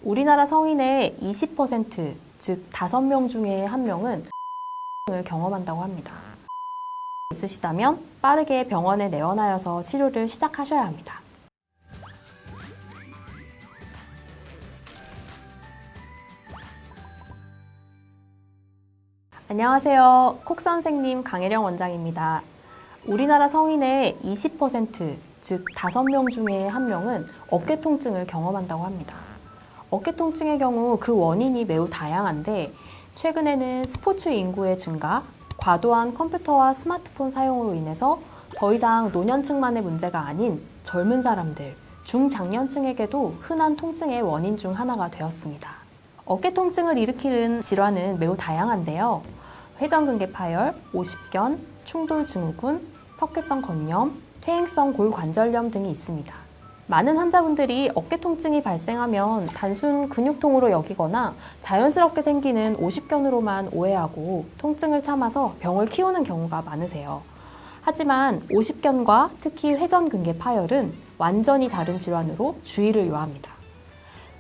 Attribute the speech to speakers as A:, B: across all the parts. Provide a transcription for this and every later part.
A: 우리나라 성인의 20%, 즉 5명 중에 1명은 을 경험한다고 합니다. 있으시다면 빠르게 병원에 내원하여서 치료를 시작하셔야 합니다. 안녕하세요. 콕 선생님 강혜령 원장입니다. 우리나라 성인의 20%, 즉 5명 중에 1명은 어깨 통증을 경험한다고 합니다. 어깨 통증의 경우 그 원인이 매우 다양한데 최근에는 스포츠 인구의 증가, 과도한 컴퓨터와 스마트폰 사용으로 인해서 더 이상 노년층만의 문제가 아닌 젊은 사람들, 중장년층에게도 흔한 통증의 원인 중 하나가 되었습니다. 어깨 통증을 일으키는 질환은 매우 다양한데요. 회전근개 파열, 오십견, 충돌증후군, 석회성 건염, 퇴행성 골관절염 등이 있습니다. 많은 환자분들이 어깨 통증이 발생하면 단순 근육통으로 여기거나 자연스럽게 생기는 오십견으로만 오해하고 통증을 참아서 병을 키우는 경우가 많으세요. 하지만 오십견과 특히 회전근개 파열은 완전히 다른 질환으로 주의를 요합니다.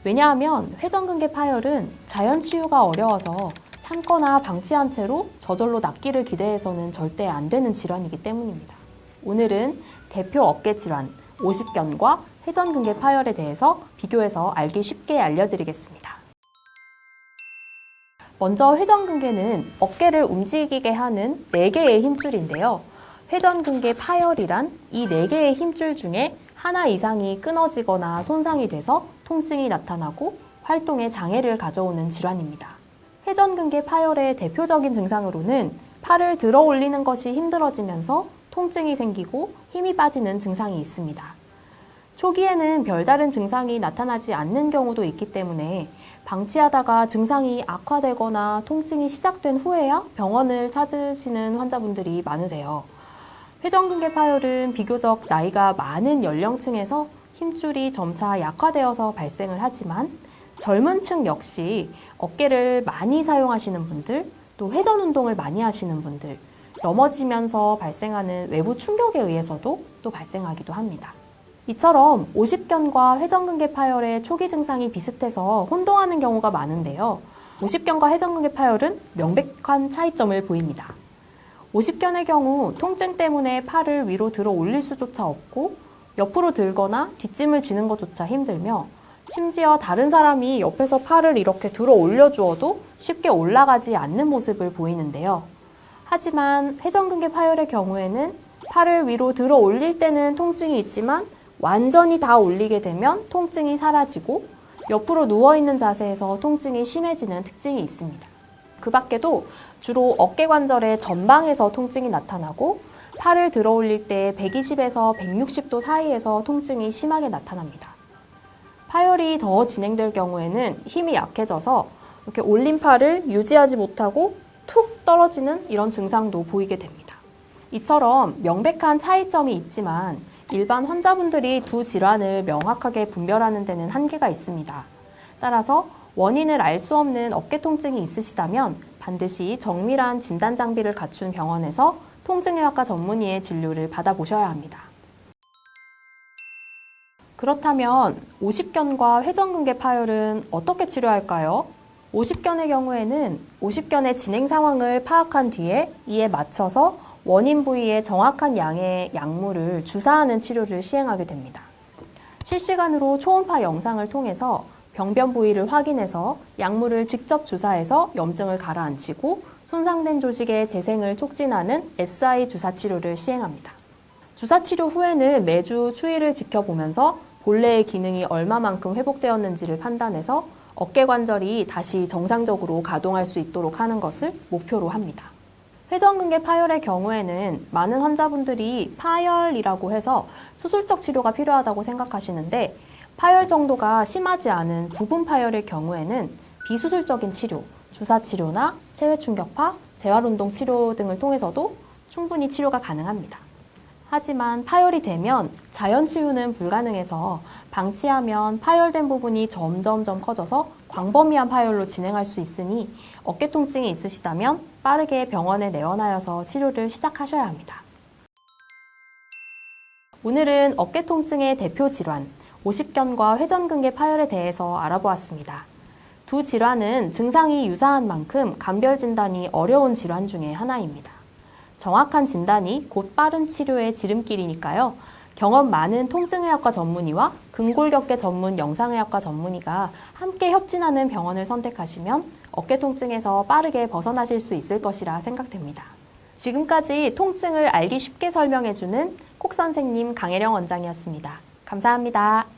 A: 왜냐하면 회전근개 파열은 자연 치유가 어려워서 참거나 방치한 채로 저절로 낫기를 기대해서는 절대 안 되는 질환이기 때문입니다. 오늘은 대표 어깨 질환, 오십견과 회전근개 파열에 대해서 비교해서 알기 쉽게 알려드리겠습니다. 먼저 회전근개는 어깨를 움직이게 하는 4개의 힘줄인데요. 회전근개 파열이란 이 4개의 힘줄 중에 하나 이상이 끊어지거나 손상이 돼서 통증이 나타나고 활동에 장애를 가져오는 질환입니다. 회전근개 파열의 대표적인 증상으로는 팔을 들어 올리는 것이 힘들어지면서 통증이 생기고 힘이 빠지는 증상이 있습니다. 초기에는 별다른 증상이 나타나지 않는 경우도 있기 때문에 방치하다가 증상이 악화되거나 통증이 시작된 후에야 병원을 찾으시는 환자분들이 많으세요. 회전근개 파열은 비교적 나이가 많은 연령층에서 힘줄이 점차 약화되어서 발생을 하지만 젊은 층 역시 어깨를 많이 사용하시는 분들, 또 회전 운동을 많이 하시는 분들, 넘어지면서 발생하는 외부 충격에 의해서도 또 발생하기도 합니다. 이처럼 오십견과 회전근개 파열의 초기 증상이 비슷해서 혼동하는 경우가 많은데요. 오십견과 회전근개 파열은 명백한 차이점을 보입니다. 오십견의 경우 통증 때문에 팔을 위로 들어 올릴 수조차 없고 옆으로 들거나 뒷짐을 지는 것조차 힘들며 심지어 다른 사람이 옆에서 팔을 이렇게 들어 올려주어도 쉽게 올라가지 않는 모습을 보이는데요. 하지만 회전근개 파열의 경우에는 팔을 위로 들어 올릴 때는 통증이 있지만 완전히 다 올리게 되면 통증이 사라지고 옆으로 누워있는 자세에서 통증이 심해지는 특징이 있습니다. 그 밖에도 주로 어깨 관절의 전방에서 통증이 나타나고 팔을 들어 올릴 때 120에서 160도 사이에서 통증이 심하게 나타납니다. 파열이 더 진행될 경우에는 힘이 약해져서 이렇게 올린 팔을 유지하지 못하고 툭 떨어지는 이런 증상도 보이게 됩니다. 이처럼 명백한 차이점이 있지만 일반 환자분들이 두 질환을 명확하게 분별하는 데는 한계가 있습니다. 따라서 원인을 알 수 없는 어깨 통증이 있으시다면 반드시 정밀한 진단 장비를 갖춘 병원에서 통증의학과 전문의의 진료를 받아보셔야 합니다. 그렇다면 오십견과 회전근개 파열은 어떻게 치료할까요? 오십견의 경우에는 오십견의 진행 상황을 파악한 뒤에 이에 맞춰서 원인 부위에 정확한 양의 약물을 주사하는 치료를 시행하게 됩니다. 실시간으로 초음파 영상을 통해서 병변 부위를 확인해서 약물을 직접 주사해서 염증을 가라앉히고 손상된 조직의 재생을 촉진하는 SI 주사 치료를 시행합니다. 주사 치료 후에는 매주 추이를 지켜보면서 본래의 기능이 얼마만큼 회복되었는지를 판단해서 어깨 관절이 다시 정상적으로 가동할 수 있도록 하는 것을 목표로 합니다. 회전근개 파열의 경우에는 많은 환자분들이 파열이라고 해서 수술적 치료가 필요하다고 생각하시는데 파열 정도가 심하지 않은 부분 파열의 경우에는 비수술적인 치료, 주사 치료나 체외 충격파, 재활운동 치료 등을 통해서도 충분히 치료가 가능합니다. 하지만 파열이 되면 자연 치유는 불가능해서 방치하면 파열된 부분이 점점점 커져서 광범위한 파열로 진행할 수 있으니 어깨 통증이 있으시다면 빠르게 병원에 내원하여서 치료를 시작하셔야 합니다. 오늘은 어깨 통증의 대표 질환, 오십견과 회전근개 파열에 대해서 알아보았습니다. 두 질환은 증상이 유사한 만큼 감별 진단이 어려운 질환 중에 하나입니다. 정확한 진단이 곧 빠른 치료의 지름길이니까요. 경험 많은 통증의학과 전문의와 근골격계 전문 영상의학과 전문의가 함께 협진하는 병원을 선택하시면 어깨 통증에서 빠르게 벗어나실 수 있을 것이라 생각됩니다. 지금까지 통증을 알기 쉽게 설명해주는 콕 선생님 강혜령 원장이었습니다. 감사합니다.